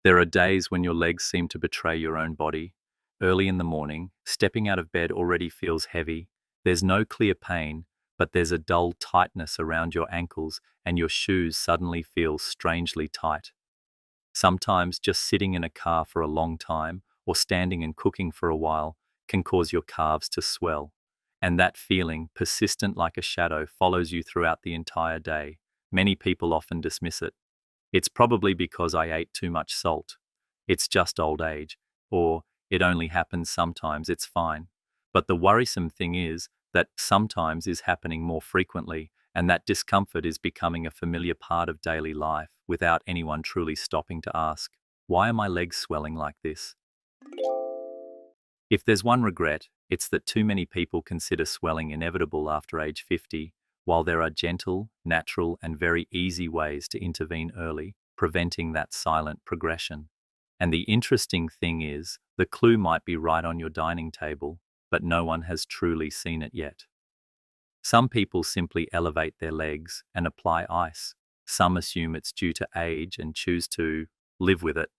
There are days when your legs seem to betray your own body. Early in the morning, stepping out of bed already feels heavy. There's no clear pain, but there's a dull tightness around your ankles and your shoes suddenly feel strangely tight. Sometimes just sitting in a car for a long time or standing and cooking for a while can cause your calves to swell. And that feeling, persistent like a shadow, follows you throughout the entire day. Many people often dismiss it. It's probably because I ate too much salt. It's just old age. Or it only happens sometimes, it's fine. But the worrisome thing is that sometimes is happening more frequently, and that discomfort is becoming a familiar part of daily life without anyone truly stopping to ask, why are my legs swelling like this? If there's one regret, it's that too many people consider swelling inevitable after age 50, while there are gentle, natural, and very easy ways to intervene early, preventing that silent progression. And the interesting thing is, the clue might be right on your dining table, but no one has truly seen it yet. Some people simply elevate their legs and apply ice. Some assume it's due to age and choose to live with it.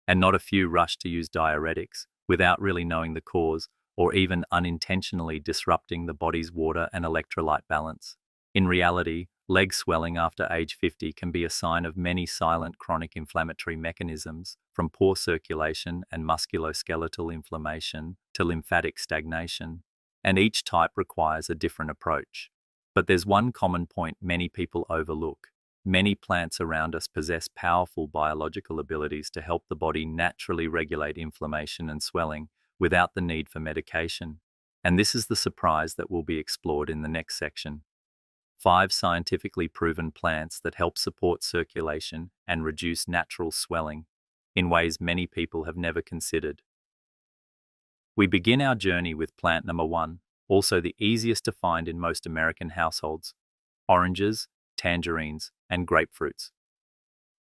And not a few rush to use diuretics without really knowing the cause or even unintentionally disrupting the body's water and electrolyte balance. In reality, leg swelling after age 50 can be a sign of many silent chronic inflammatory mechanisms, from poor circulation and musculoskeletal inflammation to lymphatic stagnation, and each type requires a different approach. But there's one common point many people overlook. Many plants around us possess powerful biological abilities to help the body naturally regulate inflammation and swelling without the need for medication. And this is the surprise that will be explored in the next section. 5 scientifically proven plants that help support circulation and reduce natural swelling in ways many people have never considered. We begin our journey with plant number 1, also the easiest to find in most American households: oranges, tangerines, and grapefruits.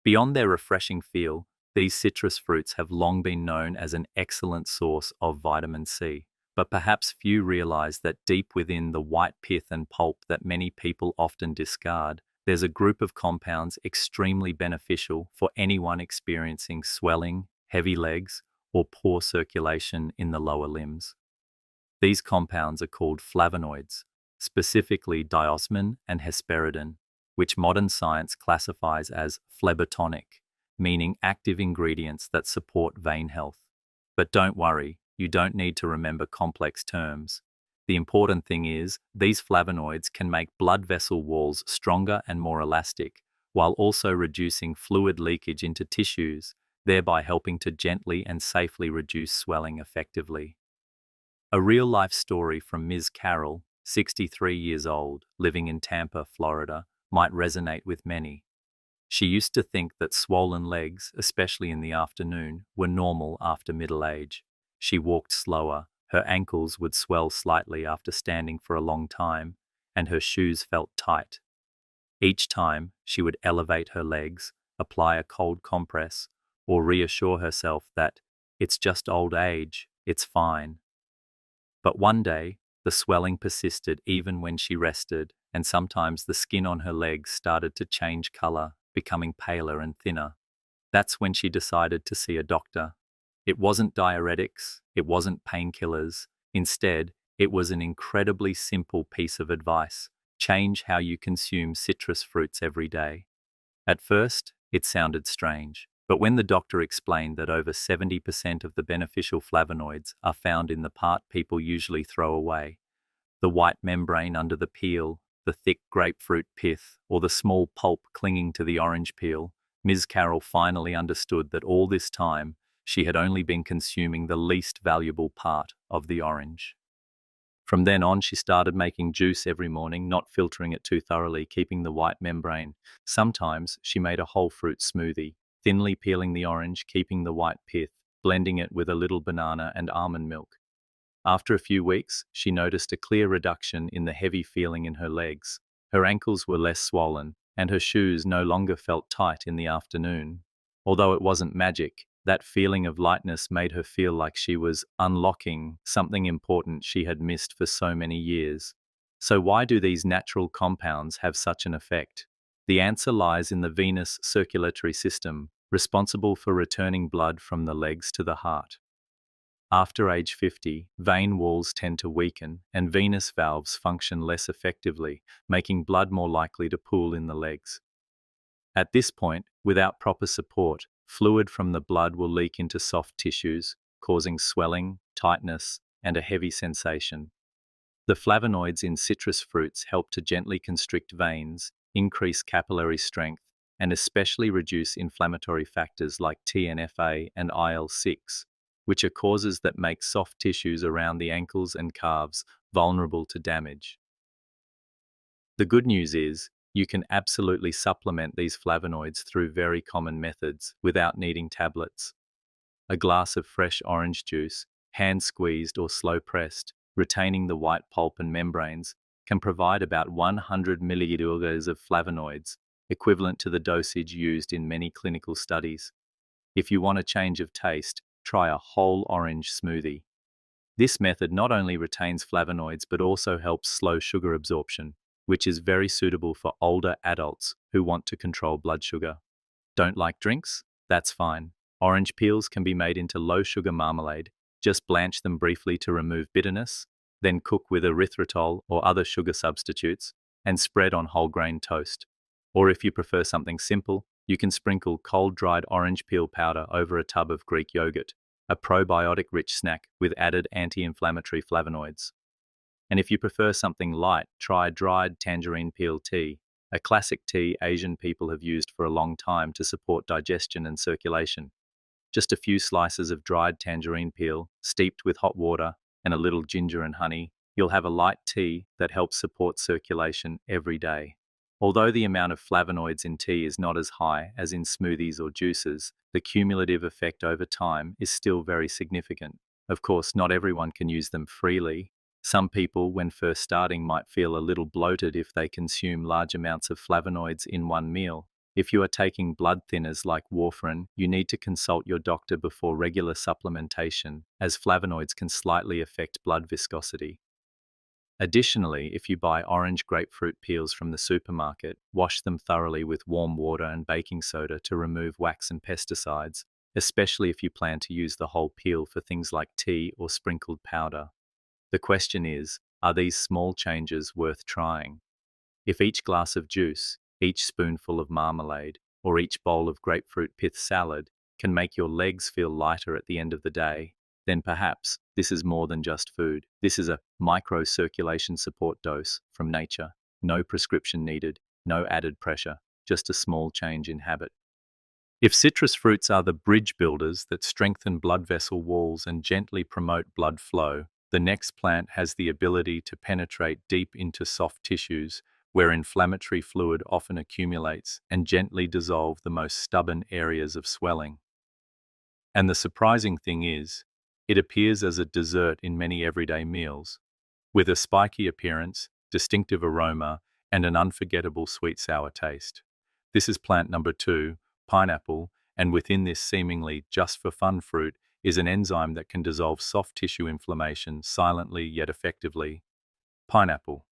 Beyond their refreshing feel, these citrus fruits have long been known as an excellent source of vitamin C, but perhaps few realize that deep within the white pith and pulp that many people often discard, there's a group of compounds extremely beneficial for anyone experiencing swelling, heavy legs, or poor circulation in the lower limbs. These compounds are called flavonoids, specifically diosmin and hesperidin, which modern science classifies as phlebotonically, meaning active ingredients that support vein health. But don't worry, you don't need to remember complex terms. The important thing is, these flavonoids can make blood vessel walls stronger and more elastic, while also reducing fluid leakage into tissues, thereby helping to gently and safely reduce swelling effectively. A real-life story from Ms. Carroll, 63 years old, living in Tampa, Florida, might resonate with many. She used to think that swollen legs, especially in the afternoon, were normal after middle age. She walked slower, her ankles would swell slightly after standing for a long time, and her shoes felt tight. Each time, she would elevate her legs, apply a cold compress, or reassure herself that it's just old age, it's fine. But one day, the swelling persisted even when she rested, and sometimes the skin on her legs started to change color, becoming paler and thinner. That's when she decided to see a doctor. It wasn't diuretics, it wasn't painkillers. Instead, it was an incredibly simple piece of advice: change how you consume citrus fruits every day. At first, it sounded strange, but when the doctor explained that over 70% of the beneficial flavonoids are found in the part people usually throw away, the white membrane under the peel, the thick grapefruit pith, or the small pulp clinging to the orange peel, Ms. Carroll finally understood that all this time she had only been consuming the least valuable part of the orange. From then on, she started making juice every morning, not filtering it too thoroughly, keeping the white membrane. Sometimes she made a whole fruit smoothie, thinly peeling the orange, keeping the white pith, blending it with a little banana and almond milk. After a few weeks, she noticed a clear reduction in the heavy feeling in her legs. Her ankles were less swollen, and her shoes no longer felt tight in the afternoon. Although it wasn't magic, that feeling of lightness made her feel like she was unlocking something important she had missed for so many years. So why do these natural compounds have such an effect? The answer lies in the venous circulatory system, responsible for returning blood from the legs to the heart. After age 50, vein walls tend to weaken and venous valves function less effectively, making blood more likely to pool in the legs. At this point, without proper support, fluid from the blood will leak into soft tissues, causing swelling, tightness, and a heavy sensation. The flavonoids in citrus fruits help to gently constrict veins, increase capillary strength, and especially reduce inflammatory factors like TNF-A and IL-6, which are causes that make soft tissues around the ankles and calves vulnerable to damage. The good news is, you can absolutely supplement these flavonoids through very common methods without needing tablets. A glass of fresh orange juice, hand squeezed or slow pressed, retaining the white pulp and membranes, can provide about 100 milliliters of flavonoids, equivalent to the dosage used in many clinical studies. If you want a change of taste, try a whole orange smoothie. This method not only retains flavonoids but also helps slow sugar absorption, which is very suitable for older adults who want to control blood sugar. Don't like drinks? That's fine. Orange peels can be made into low-sugar marmalade. Just blanch them briefly to remove bitterness, then cook with erythritol or other sugar substitutes, and spread on whole grain toast. Or if you prefer something simple, you can sprinkle cold-dried orange peel powder over a tub of Greek yogurt, a probiotic-rich snack with added anti-inflammatory flavonoids. And if you prefer something light, try dried tangerine peel tea, a classic tea Asian people have used for a long time to support digestion and circulation. Just a few slices of dried tangerine peel, steeped with hot water and a little ginger and honey, you'll have a light tea that helps support circulation every day. Although the amount of flavonoids in tea is not as high as in smoothies or juices, the cumulative effect over time is still very significant. Of course, not everyone can use them freely. Some people, when first starting, might feel a little bloated if they consume large amounts of flavonoids in one meal. If you are taking blood thinners like warfarin, you need to consult your doctor before regular supplementation, as flavonoids can slightly affect blood viscosity. Additionally, if you buy orange grapefruit peels from the supermarket, wash them thoroughly with warm water and baking soda to remove wax and pesticides, especially if you plan to use the whole peel for things like tea or sprinkled powder. The question is, are these small changes worth trying? If each glass of juice, each spoonful of marmalade, or each bowl of grapefruit pith salad can make your legs feel lighter at the end of the day, then perhaps this is more than just food. This is a micro-circulation support dose from nature. No prescription needed, no added pressure, just a small change in habit. If citrus fruits are the bridge builders that strengthen blood vessel walls and gently promote blood flow, the next plant has the ability to penetrate deep into soft tissues where inflammatory fluid often accumulates and gently dissolve the most stubborn areas of swelling. And the surprising thing is, it appears as a dessert in many everyday meals, with a spiky appearance, distinctive aroma, and an unforgettable sweet-sour taste. This is plant number 2, pineapple, and within this seemingly just-for-fun fruit is an enzyme that can dissolve soft tissue inflammation silently yet effectively. Pineapple.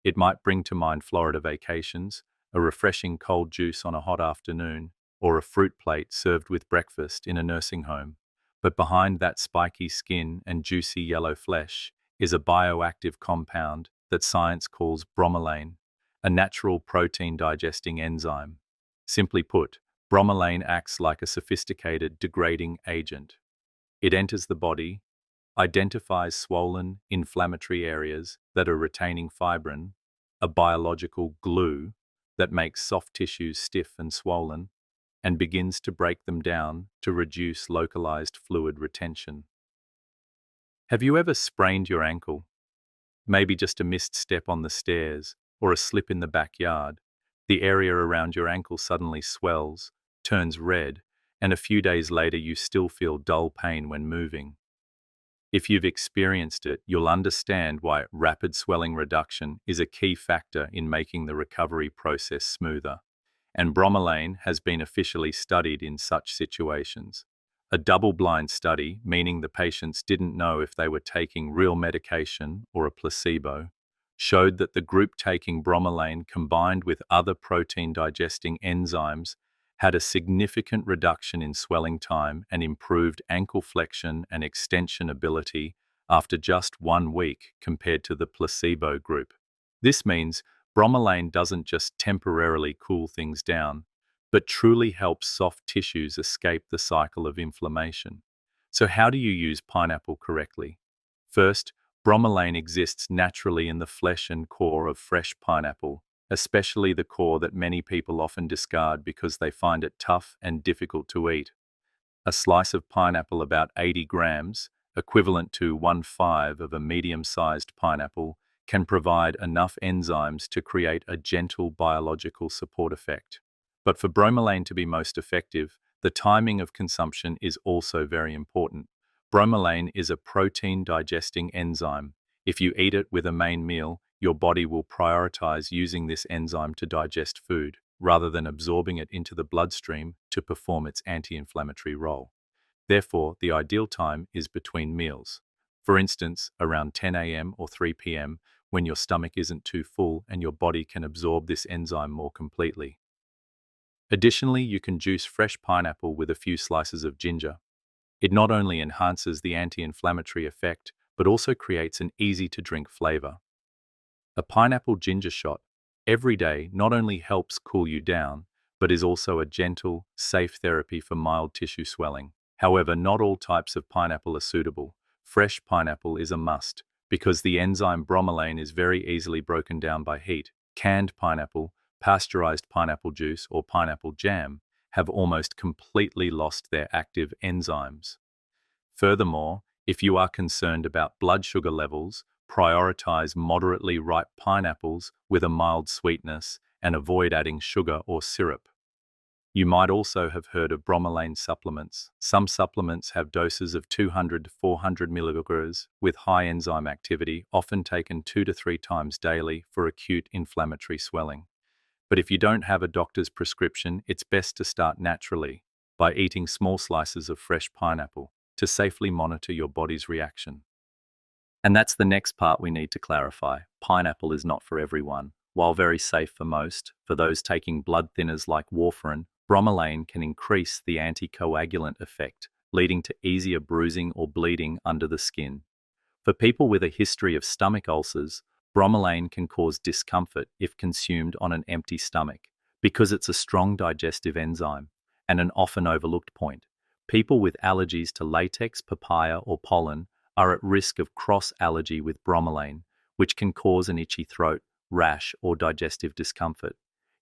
It might bring to mind Florida vacations, a refreshing cold juice on a hot afternoon, or a fruit plate served with breakfast in a nursing home. But behind that spiky skin and juicy yellow flesh is a bioactive compound that science calls bromelain, a natural protein-digesting enzyme. Simply put, bromelain acts like a sophisticated degrading agent. It enters the body, identifies swollen, inflammatory areas that are retaining fibrin, a biological glue that makes soft tissues stiff and swollen, and begins to break them down to reduce localized fluid retention. Have you ever sprained your ankle? Maybe just a missed step on the stairs or a slip in the backyard. The area around your ankle suddenly swells, turns red, and a few days later you still feel dull pain when moving. If you've experienced it, you'll understand why rapid swelling reduction is a key factor in making the recovery process smoother. And bromelain has been officially studied in such situations. A double-blind study, meaning the patients didn't know if they were taking real medication or a placebo, showed that the group taking bromelain combined with other protein-digesting enzymes had a significant reduction in swelling time and improved ankle flexion and extension ability after just 1 week compared to the placebo group. This means bromelain doesn't just temporarily cool things down, but truly helps soft tissues escape the cycle of inflammation. So how do you use pineapple correctly? First, bromelain exists naturally in the flesh and core of fresh pineapple, especially the core that many people often discard because they find it tough and difficult to eat. A slice of pineapple about 80 grams, equivalent to 1/5 of a medium-sized pineapple, can provide enough enzymes to create a gentle biological support effect. But for bromelain to be most effective, the timing of consumption is also very important. Bromelain is a protein-digesting enzyme. If you eat it with a main meal, your body will prioritize using this enzyme to digest food, rather than absorbing it into the bloodstream to perform its anti-inflammatory role. Therefore, the ideal time is between meals. For instance, around 10 a.m. or 3 p.m., when your stomach isn't too full and your body can absorb this enzyme more completely. Additionally, you can juice fresh pineapple with a few slices of ginger. It not only enhances the anti-inflammatory effect, but also creates an easy-to-drink flavor. A pineapple ginger shot every day not only helps cool you down, but is also a gentle, safe therapy for mild tissue swelling. However, not all types of pineapple are suitable. Fresh pineapple is a must, because the enzyme bromelain is very easily broken down by heat. Canned pineapple, pasteurized pineapple juice, or pineapple jam have almost completely lost their active enzymes. Furthermore, if you are concerned about blood sugar levels, prioritize moderately ripe pineapples with a mild sweetness and avoid adding sugar or syrup. You might also have heard of bromelain supplements. Some supplements have doses of 200 to 400 milligrams with high enzyme activity, often taken 2 to 3 times daily for acute inflammatory swelling. But if you don't have a doctor's prescription, it's best to start naturally by eating small slices of fresh pineapple to safely monitor your body's reaction. And that's the next part we need to clarify. Pineapple is not for everyone. While very safe for most, for those taking blood thinners like warfarin, bromelain can increase the anticoagulant effect, leading to easier bruising or bleeding under the skin. For people with a history of stomach ulcers, bromelain can cause discomfort if consumed on an empty stomach, because it's a strong digestive enzyme. And an often overlooked point, people with allergies to latex, papaya, or pollen are at risk of cross-allergy with bromelain, which can cause an itchy throat, rash, or digestive discomfort.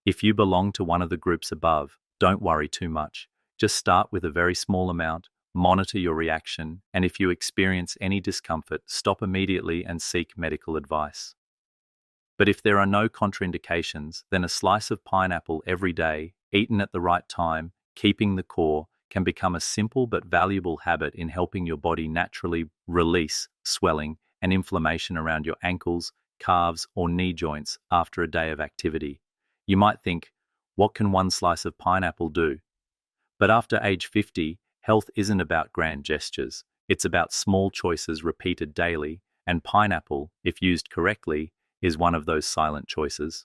If you belong to one of the groups above, don't worry too much. Just start with a very small amount, monitor your reaction, and if you experience any discomfort, stop immediately and seek medical advice. But if there are no contraindications, then a slice of pineapple every day, eaten at the right time, keeping the core, can become a simple but valuable habit in helping your body naturally release swelling and inflammation around your ankles, calves, or knee joints after a day of activity. You might think, what can one slice of pineapple do? But after age 50, health isn't about grand gestures. It's about small choices repeated daily, and pineapple, if used correctly, is one of those silent choices.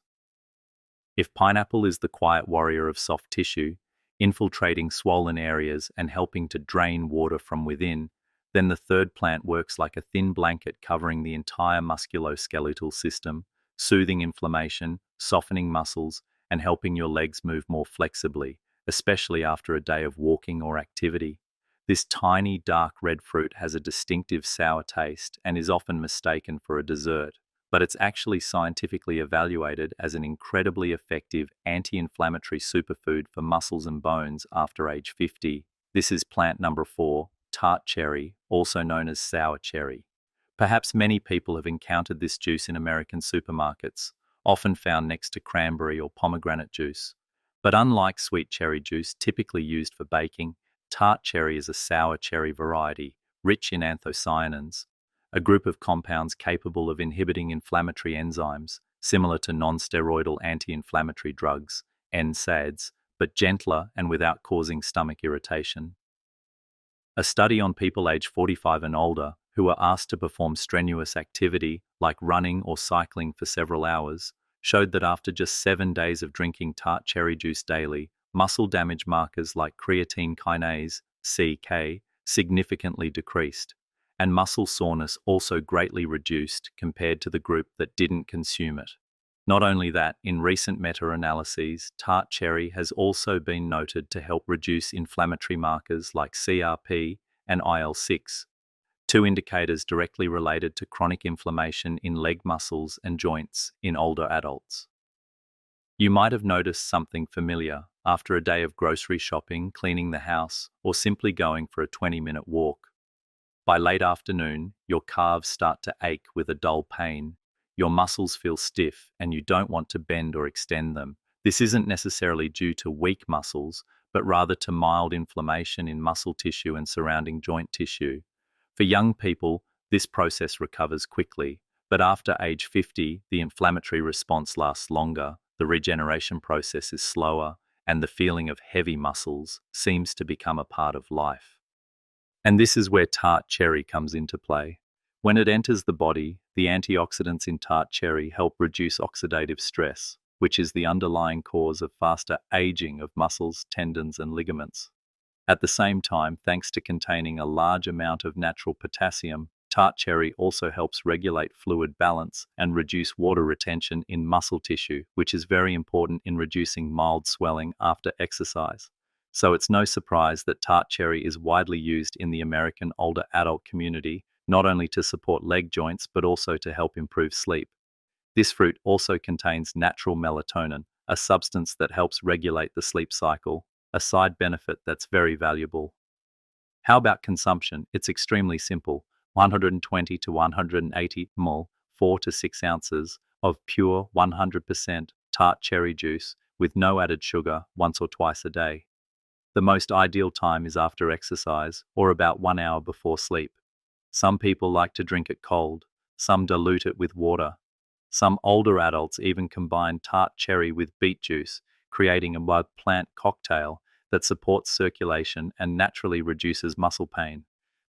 If pineapple is the quiet warrior of soft tissue, infiltrating swollen areas and helping to drain water from within, then the third plant works like a thin blanket covering the entire musculoskeletal system, soothing inflammation, softening muscles, and helping your legs move more flexibly, especially after a day of walking or activity. This tiny, dark red fruit has a distinctive sour taste and is often mistaken for a dessert, but it's actually scientifically evaluated as an incredibly effective anti-inflammatory superfood for muscles and bones after age 50. This is plant number 4, tart cherry, also known as sour cherry. Perhaps many people have encountered this juice in American supermarkets, often found next to cranberry or pomegranate juice. But unlike sweet cherry juice typically used for baking, tart cherry is a sour cherry variety, rich in anthocyanins, a group of compounds capable of inhibiting inflammatory enzymes, similar to non-steroidal anti-inflammatory drugs, NSAIDs, but gentler and without causing stomach irritation. A study on people aged 45 and older who were asked to perform strenuous activity like running or cycling for several hours showed that after just 7 days of drinking tart cherry juice daily, muscle damage markers like creatine kinase, CK, significantly decreased, and muscle soreness also greatly reduced compared to the group that didn't consume it. Not only that, in recent meta-analyses, tart cherry has also been noted to help reduce inflammatory markers like CRP and IL-6, two indicators directly related to chronic inflammation in leg muscles and joints in older adults. You might have noticed something familiar after a day of grocery shopping, cleaning the house, or simply going for a 20-minute walk. By late afternoon, your calves start to ache with a dull pain. Your muscles feel stiff and you don't want to bend or extend them. This isn't necessarily due to weak muscles, but rather to mild inflammation in muscle tissue and surrounding joint tissue. For young people, this process recovers quickly, but after age 50, the inflammatory response lasts longer, the regeneration process is slower, and the feeling of heavy muscles seems to become a part of life. And this is where tart cherry comes into play. When it enters the body, the antioxidants in tart cherry help reduce oxidative stress, which is the underlying cause of faster aging of muscles, tendons, and ligaments. At the same time, thanks to containing a large amount of natural potassium, tart cherry also helps regulate fluid balance and reduce water retention in muscle tissue, which is very important in reducing mild swelling after exercise. So it's no surprise that tart cherry is widely used in the American older adult community, not only to support leg joints but also to help improve sleep. This fruit also contains natural melatonin, a substance that helps regulate the sleep cycle, a side benefit that's very valuable. How about consumption? It's extremely simple. 120 to 180 ml, 4 to 6 ounces of pure 100% tart cherry juice with no added sugar once or twice a day. The most ideal time is after exercise or about 1 hour before sleep. Some people like to drink it cold, some dilute it with water. Some older adults even combine tart cherry with beet juice, creating a plant cocktail that supports circulation and naturally reduces muscle pain.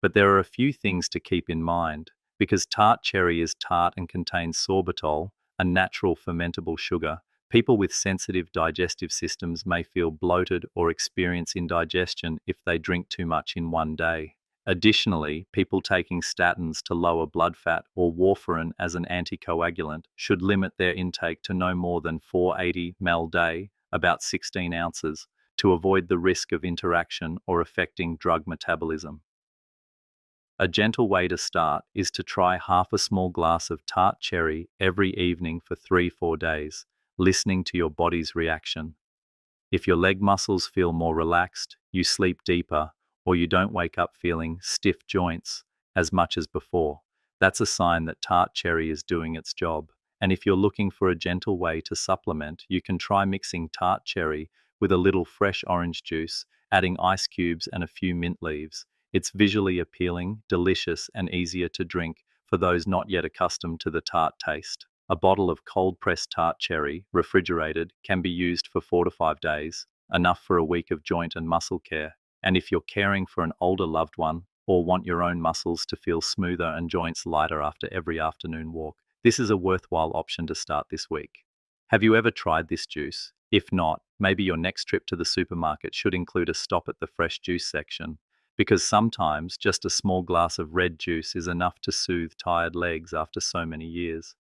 But there are a few things to keep in mind, because tart cherry is tart and contains sorbitol, a natural fermentable sugar. People with sensitive digestive systems may feel bloated or experience indigestion if they drink too much in one day. Additionally, people taking statins to lower blood fat or warfarin as an anticoagulant should limit their intake to no more than 480 ml day, about 16 ounces, to avoid the risk of interaction or affecting drug metabolism. A gentle way to start is to try half a small glass of tart cherry every evening for 3-4 days, listening to your body's reaction. If your leg muscles feel more relaxed, you sleep deeper, or you don't wake up feeling stiff joints as much as before, that's a sign that tart cherry is doing its job. And if you're looking for a gentle way to supplement, you can try mixing tart cherry with a little fresh orange juice, adding ice cubes and a few mint leaves. It's visually appealing, delicious, and easier to drink for those not yet accustomed to the tart taste. A bottle of cold-pressed tart cherry, refrigerated, can be used for 4 to 5 days, enough for a week of joint and muscle care. And if you're caring for an older loved one or want your own muscles to feel smoother and joints lighter after every afternoon walk, this is a worthwhile option to start this week. Have you ever tried this juice? If not, maybe your next trip to the supermarket should include a stop at the fresh juice section, because sometimes just a small glass of red juice is enough to soothe tired legs after so many years.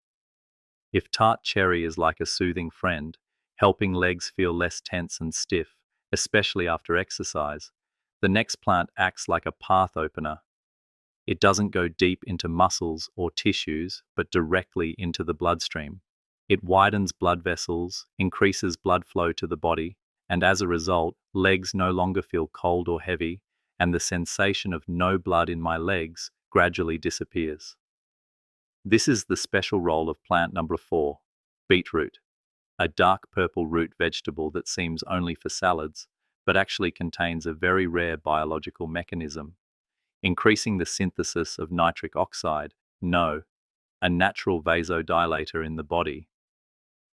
If tart cherry is like a soothing friend, helping legs feel less tense and stiff, especially after exercise, the next plant acts like a path opener. It doesn't go deep into muscles or tissues, but directly into the bloodstream. It widens blood vessels, increases blood flow to the body, and as a result, legs no longer feel cold or heavy, and the sensation of no blood in my legs gradually disappears. This is the special role of plant number 4, beetroot, a dark purple root vegetable that seems only for salads, but actually contains a very rare biological mechanism, increasing the synthesis of nitric oxide, NO, a natural vasodilator in the body.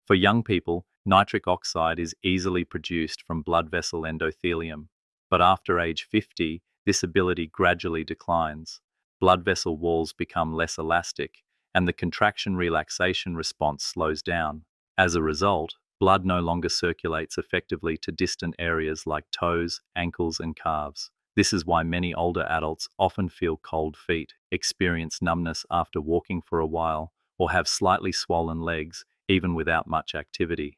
For young people, nitric oxide is easily produced from blood vessel endothelium, but after age 50, this ability gradually declines. Blood vessel walls become less elastic, and the contraction-relaxation response slows down. As a result, Blood no longer circulates effectively to distant areas like toes, ankles, and calves. This is why many older adults often feel cold feet, experience numbness after walking for a while, or have slightly swollen legs, even without much activity.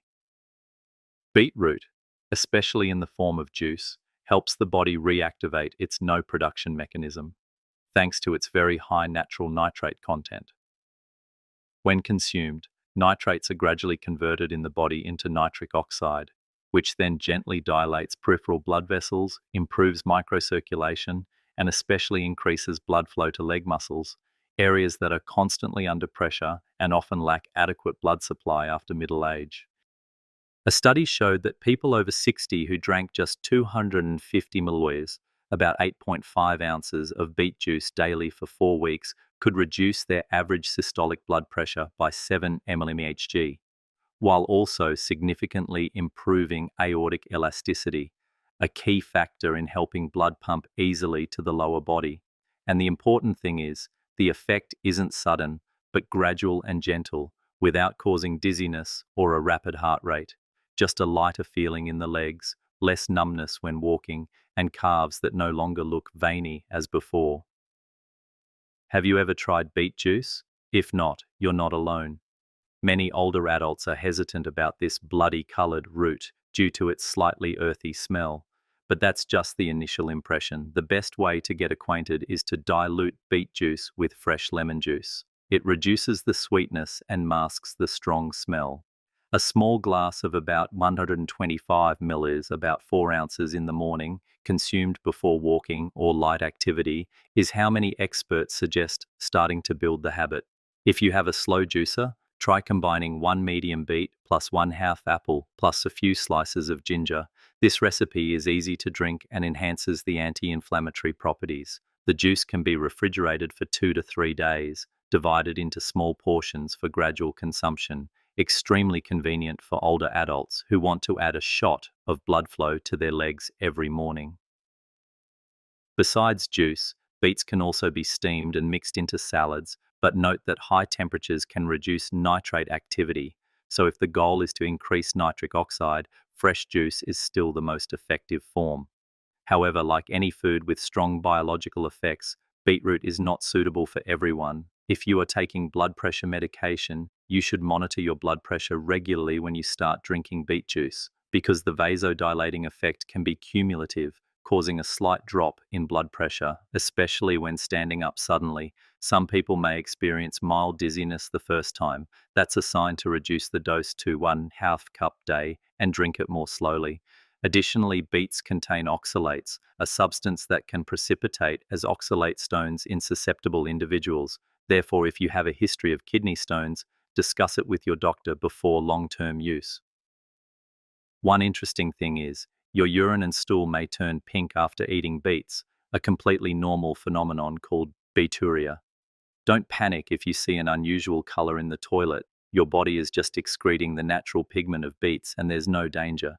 Beetroot, especially in the form of juice, helps the body reactivate its no production mechanism, thanks to its very high natural nitrate content. When consumed, nitrates are gradually converted in the body into nitric oxide, which then gently dilates peripheral blood vessels, improves microcirculation, and especially increases blood flow to leg muscles, areas that are constantly under pressure and often lack adequate blood supply after middle age. A study showed that people over 60 who drank just 250 milliliters, about 8.5 ounces of beet juice daily for 4 weeks, could reduce their average systolic blood pressure by 7 mmHg, while also significantly improving aortic elasticity, a key factor in helping blood pump easily to the lower body. And the important thing is, the effect isn't sudden, but gradual and gentle, without causing dizziness or a rapid heart rate. Just a lighter feeling in the legs, less numbness when walking, and calves that no longer look veiny as before. Have you ever tried beet juice? If not, you're not alone. Many older adults are hesitant about this bloody-colored root due to its slightly earthy smell. But that's just the initial impression. The best way to get acquainted is to dilute beet juice with fresh lemon juice. It reduces the sweetness and masks the strong smell. A small glass of about 125 ml, about 4 ounces in the morning, consumed before walking or light activity, is how many experts suggest starting to build the habit. If you have a slow juicer, try combining 1 medium beet plus 1/2 apple plus a few slices of ginger. This recipe is easy to drink and enhances the anti-inflammatory properties. The juice can be refrigerated for 2 to 3 days, divided into small portions for gradual consumption. Extremely convenient for older adults who want to add a shot of blood flow to their legs every morning. Besides juice, beets can also be steamed and mixed into salads, but note that high temperatures can reduce nitrate activity, so if the goal is to increase nitric oxide, fresh juice is still the most effective form. However, like any food with strong biological effects, beetroot is not suitable for everyone. If you are taking blood pressure medication, you should monitor your blood pressure regularly when you start drinking beet juice, because the vasodilating effect can be cumulative, causing a slight drop in blood pressure, especially when standing up suddenly. Some people may experience mild dizziness the first time. That's a sign to reduce the dose to 1/2 cup day and drink it more slowly. Additionally, beets contain oxalates, a substance that can precipitate as oxalate stones in susceptible individuals. Therefore, if you have a history of kidney stones, discuss it with your doctor before long-term use. One interesting thing is, your urine and stool may turn pink after eating beets, a completely normal phenomenon called beeturia. Don't panic if you see an unusual color in the toilet. Your body is just excreting the natural pigment of beets and there's no danger.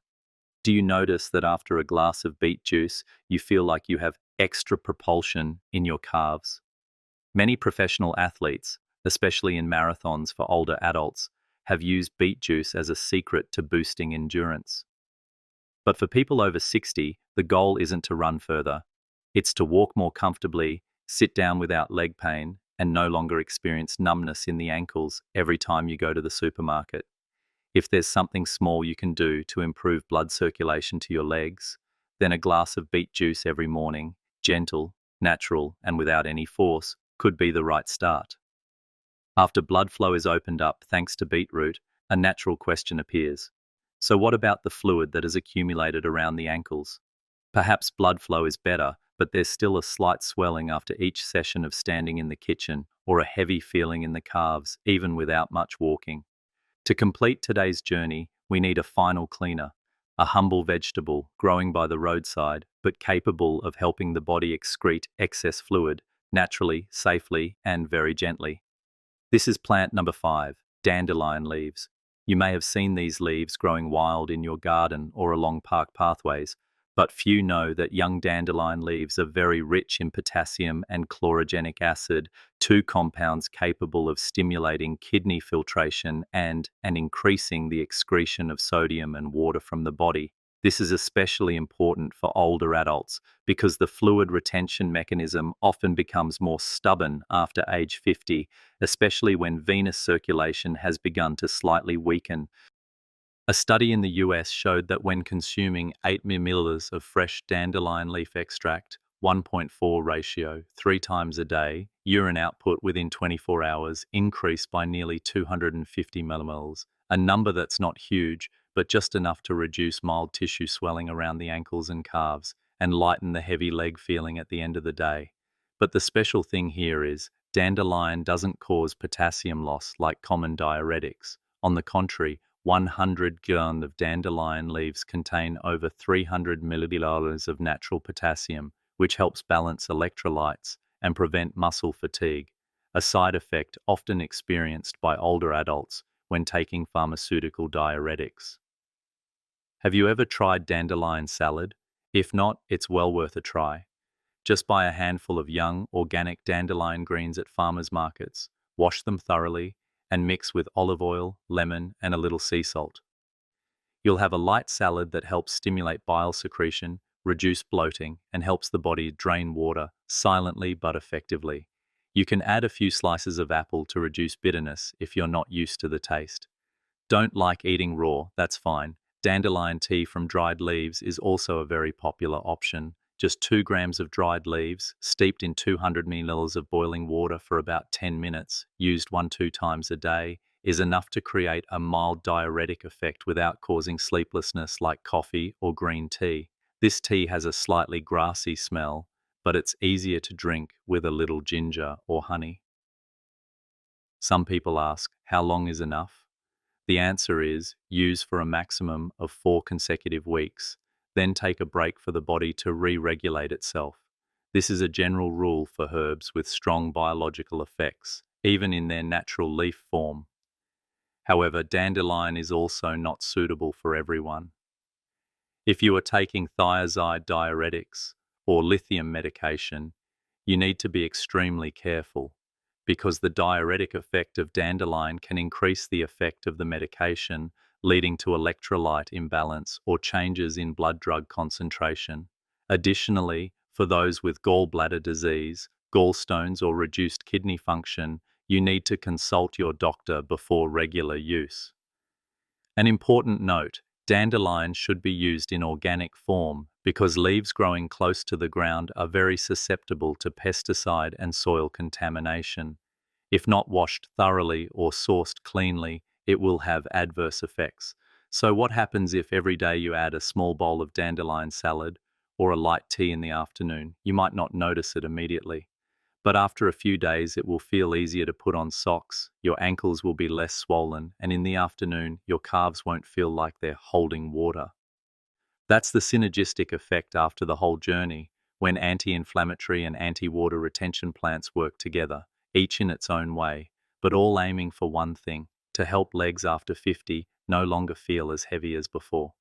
Do you notice that after a glass of beet juice, you feel like you have extra propulsion in your calves? Many professional athletes, especially in marathons for older adults, have used beet juice as a secret to boosting endurance. But for people over 60, the goal isn't to run further. It's to walk more comfortably, sit down without leg pain, and no longer experience numbness in the ankles every time you go to the supermarket. If there's something small you can do to improve blood circulation to your legs, then a glass of beet juice every morning, gentle, natural, and without any force, could be the right start. After blood flow is opened up thanks to beetroot, a natural question appears. So what about the fluid that has accumulated around the ankles? Perhaps blood flow is better, but there's still a slight swelling after each session of standing in the kitchen, or a heavy feeling in the calves, even without much walking. To complete today's journey, we need a final cleaner, a humble vegetable growing by the roadside, but capable of helping the body excrete excess fluid naturally, safely, and very gently. This is plant number 5, dandelion leaves. You may have seen these leaves growing wild in your garden or along park pathways, But few know that young dandelion leaves are very rich in potassium and chlorogenic acid, two compounds capable of stimulating kidney filtration and increasing the excretion of sodium and water from the body. This is especially important for older adults because the fluid retention mechanism often becomes more stubborn after age 50, especially when venous circulation has begun to slightly weaken. A study in the US showed that when consuming 8 milliliters of fresh dandelion leaf extract, 1.4 ratio, 3 times a day, urine output within 24 hours increased by nearly 250 millimoles, a number that's not huge, but just enough to reduce mild tissue swelling around the ankles and calves and lighten the heavy leg feeling at the end of the day. But the special thing here is dandelion doesn't cause potassium loss like common diuretics. On the contrary, 100 grams of dandelion leaves contain over 300 milliliters of natural potassium, which helps balance electrolytes and prevent muscle fatigue, a side effect often experienced by older adults when taking pharmaceutical diuretics. Have you ever tried dandelion salad? If not, it's well worth a try. Just buy a handful of young, organic dandelion greens at farmers markets, wash them thoroughly, and mix with olive oil, lemon, and a little sea salt. You'll have a light salad that helps stimulate bile secretion, reduce bloating, and helps the body drain water silently but effectively. You can add a few slices of apple to reduce bitterness if you're not used to the taste. Don't like eating raw, that's fine. Dandelion tea from dried leaves is also a very popular option. Just 2 grams of dried leaves, steeped in 200 milliliters of boiling water for about 10 minutes, used 1-2 times a day, is enough to create a mild diuretic effect without causing sleeplessness like coffee or green tea. This tea has a slightly grassy smell, but it's easier to drink with a little ginger or honey. Some people ask, how long is enough? The answer is use for a maximum of 4 consecutive weeks, then take a break for the body to re-regulate itself. This is a general rule for herbs with strong biological effects, even in their natural leaf form. However, dandelion is also not suitable for everyone. If you are taking thiazide diuretics or lithium medication, you need to be extremely careful because the diuretic effect of dandelion can increase the effect of the medication, leading to electrolyte imbalance or changes in blood drug concentration. Additionally, for those with gallbladder disease, gallstones, or reduced kidney function, you need to consult your doctor before regular use. An important note: dandelion should be used in organic form because leaves growing close to the ground are very susceptible to pesticide and soil contamination. If not washed thoroughly or sourced cleanly, it will have adverse effects. So what happens if every day you add a small bowl of dandelion salad or a light tea in the afternoon? You might not notice it immediately, but after a few days it will feel easier to put on socks, your ankles will be less swollen, and in the afternoon your calves won't feel like they're holding water. That's the synergistic effect after the whole journey, when anti-inflammatory and anti-water retention plants work together, each in its own way, but all aiming for one thing: to help legs after 50 no longer feel as heavy as before.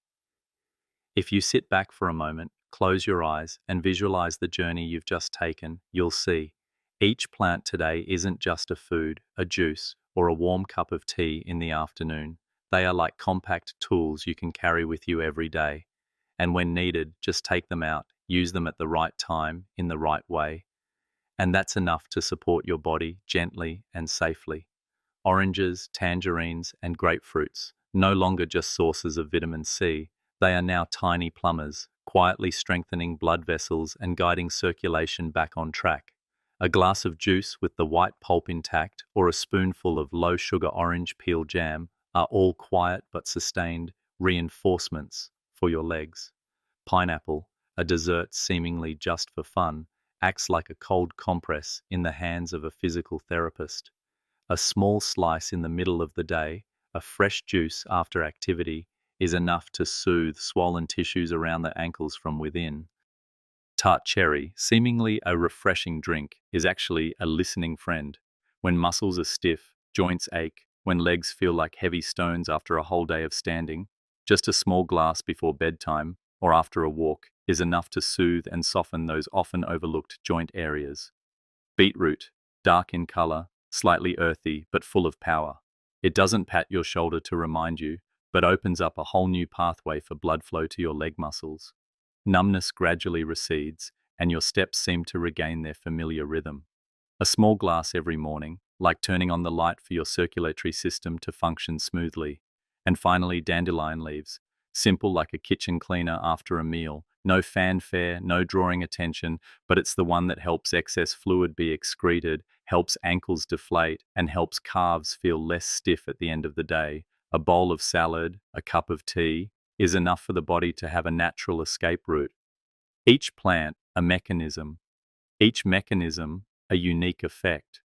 If you sit back for a moment, close your eyes, and visualize the journey you've just taken, you'll see each plant today isn't just a food, a juice, or a warm cup of tea in the afternoon. They are like compact tools you can carry with you every day. And when needed, just take them out, use them at the right time, in the right way. And that's enough to support your body gently and safely. Oranges, tangerines, and grapefruits, no longer just sources of vitamin C, they are now tiny plumbers, quietly strengthening blood vessels and guiding circulation back on track. A glass of juice with the white pulp intact or a spoonful of low-sugar orange peel jam are all quiet but sustained reinforcements for your legs. Pineapple, a dessert seemingly just for fun, acts like a cold compress in the hands of a physical therapist. A small slice in the middle of the day, a fresh juice after activity, is enough to soothe swollen tissues around the ankles from within. Tart cherry, seemingly a refreshing drink, is actually a listening friend. When muscles are stiff, joints ache, when legs feel like heavy stones after a whole day of standing, just a small glass before bedtime or after a walk is enough to soothe and soften those often overlooked joint areas. Beetroot, dark in color, slightly earthy, but full of power. It doesn't pat your shoulder to remind you, but opens up a whole new pathway for blood flow to your leg muscles. Numbness gradually recedes, and your steps seem to regain their familiar rhythm. A small glass every morning, like turning on the light for your circulatory system to function smoothly. And finally, dandelion leaves. Simple like a kitchen cleaner after a meal. No fanfare, no drawing attention, but it's the one that helps excess fluid be excreted, helps ankles deflate, and helps calves feel less stiff at the end of the day. A bowl of salad, a cup of tea, is enough for the body to have a natural escape route. Each plant, a mechanism. Each mechanism, a unique effect.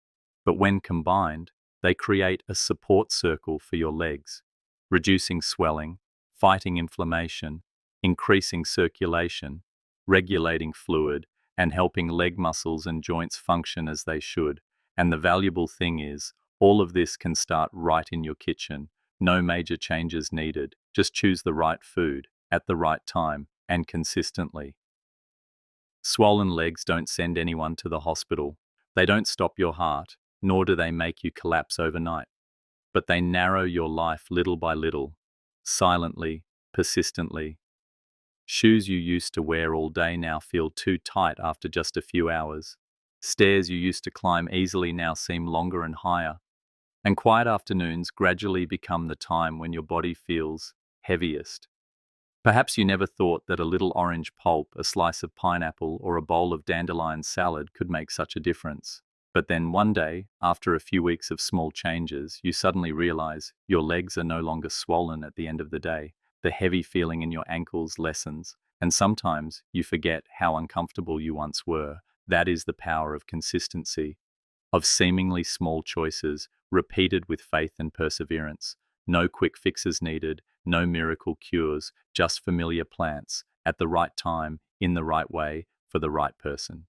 But when combined, they create a support circle for your legs, reducing swelling, fighting inflammation, increasing circulation, regulating fluid, and helping leg muscles and joints function as they should. And the valuable thing is, all of this can start right in your kitchen. No major changes needed. Just choose the right food, at the right time, and consistently. Swollen legs don't send anyone to the hospital. They don't stop your heart, nor do they make you collapse overnight. But they narrow your life little by little, silently, persistently. Shoes you used to wear all day now feel too tight after just a few hours. Stairs you used to climb easily now seem longer and higher. And quiet afternoons gradually become the time when your body feels heaviest. Perhaps you never thought that a little orange pulp, a slice of pineapple, or a bowl of dandelion salad could make such a difference. But then one day, after a few weeks of small changes, you suddenly realize your legs are no longer swollen at the end of the day. The heavy feeling in your ankles lessens, and sometimes you forget how uncomfortable you once were. That is the power of consistency, of seemingly small choices, repeated with faith and perseverance. No quick fixes needed, no miracle cures, just familiar plants, at the right time, in the right way, for the right person.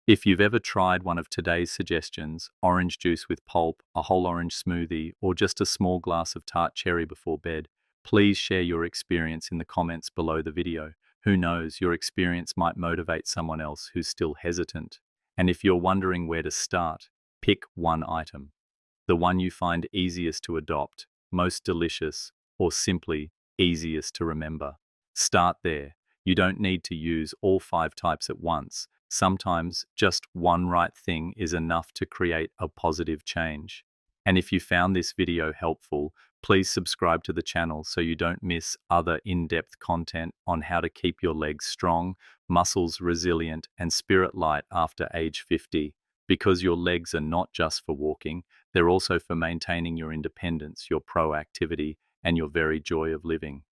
If you've ever tried one of today's suggestions, orange juice with pulp, a whole orange smoothie, or just a small glass of tart cherry before bed, please share your experience in the comments below the video. Who knows, your experience might motivate someone else who's still hesitant. And if you're wondering where to start, pick one item. The one you find easiest to adopt, most delicious, or simply easiest to remember. Start there. You don't need to use all 5 types at once. Sometimes just one right thing is enough to create a positive change. And if you found this video helpful, please subscribe to the channel so you don't miss other in-depth content on how to keep your legs strong, muscles resilient, and spirit light after age 50. Because your legs are not just for walking, they're also for maintaining your independence, your proactivity, and your very joy of living.